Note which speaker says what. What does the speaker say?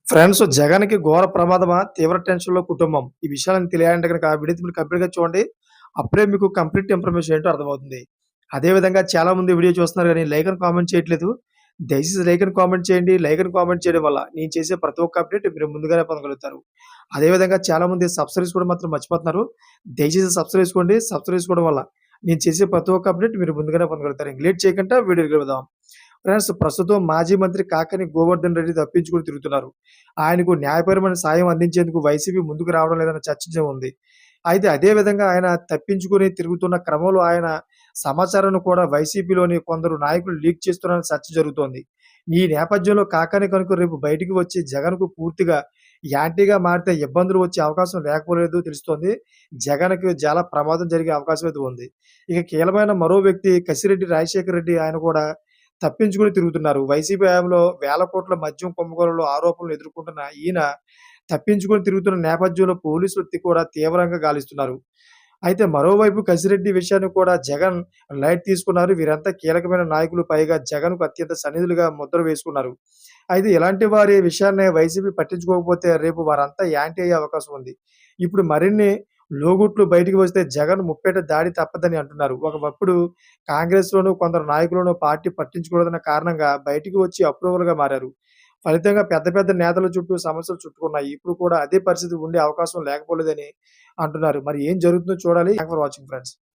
Speaker 1: Friends జగన్‌కి ఘోర ప్రమాదమా? తీవ్ర టెన్షన్‌లో కుటుంబం. ఈ విషయాలను తెలియాలంటే గనక ఆ వీడియో మీరు కంప్లీట్‌గా చూడండి. అప్పుడే మీకు కంప్లీట్ ఇన్ఫర్మేషన్ ఏంటో అర్థమవుతుంది. అదే విధంగా చాలామంది వీడియో చూస్తున్నారు గానీ లైక్ అని కామెంట్ చేయట్లేదు. దయచేసి లైక్ అని కామెంట్ చేయండి. లైక్ అని కామెంట్ చేయడం వల్ల నేను చేసే ప్రతి ఒక్క అప్డేట్ మీరు ముందుగానే పొందగలుగుతారు. అదే విధంగా చాలామంది సబ్స్క్రైబ్ చేసుకోవడం మాత్రం మర్చిపోతున్నారు. దయచేసి సబ్స్క్రైబ్ చేసుకోండి. సబ్స్క్రైబ్ చేసుకోవడం వల్ల నేను చేసే ప్రతి ఒక్క అప్డేట్ మీరు ముందుగానే పొందగలుగుతారు. ఇంక లేట్ చేయకుండా వీడియోకి వెళ్దాం. ఫ్రెండ్స్ ప్రస్తుతం మాజీ మంత్రి కాకాని గోవర్ధన్ రెడ్డి తప్పించుకొని తిరుగుతున్నారు. ఆయనకు న్యాయపరమైన సాయం అందించేందుకు వైసీపీ ముందుకు రావడం లేదన్న చర్చ ఉంది. అయితే అదే విధంగా ఆయన తప్పించుకొని తిరుగుతున్న క్రమంలో ఆయన సమాచారాన్ని కూడా వైసీపీలోని కొందరు నాయకులు లీక్ చేస్తున్నారని చర్చ జరుగుతోంది. ఈ నేపథ్యంలో కాకాని కనుక రేపు బయటికి వచ్చి జగన్‌కు పూర్తిగా యాంటీగా మారితే ఇబ్బందులు వచ్చే అవకాశం లేకపోలేదు తెలుస్తోంది. జగన్‌కి చాలా ప్రమాదం జరిగే అవకాశం అయితే ఉంది. ఇక కీలకమైన మరో వ్యక్తి కసిరెడ్డి రాజశేఖర రెడ్డి ఆయన కూడా తప్పించుకొని తిరుగుతున్నారు. వైసీపీ హయాంలో వేల కోట్ల మద్యం కుంభకోణంలో ఆరోపణలు ఎదుర్కొంటున్న ఈయన తప్పించుకొని తిరుగుతున్న నేపథ్యంలో పోలీసులు కూడా తీవ్రంగా గాలిస్తున్నారు. అయితే మరోవైపు కసిరెడ్డి విషయాన్ని కూడా జగన్ లైట్ తీసుకున్నారు. వీరంతా కీలకమైన నాయకులు. పైగా జగన్‌కు అత్యంత సన్నిధులుగా ముద్ర వేసుకున్నారు. అయితే ఇలాంటి వారి విషయాన్ని వైసీపీ పట్టించుకోకపోతే రేపు వారంతా యాంటీ అయ్యే అవకాశం ఉంది. ఇప్పుడు మరిన్ని లోగుట్లు బయటికి వస్తే జగన్ ముప్పేట దాడి తప్పదని అంటున్నారు. ఒకప్పుడు కాంగ్రెస్‌లోను కొందరు నాయకులను పార్టీ పట్టించుకోలేదన్న కారణంగా బయటికి వచ్చి అప్రూవర్‌గా మారారు. ఫలితంగా పెద్ద పెద్ద నేతల చుట్టూ సమస్యలు చుట్టుకున్నాయి. ఇప్పుడు కూడా అదే పరిస్థితి ఉండే అవకాశం లేకపోలేదని అంటున్నారు. మరి ఏం జరుగుతుందో చూడాలి. Thanks for watching friends.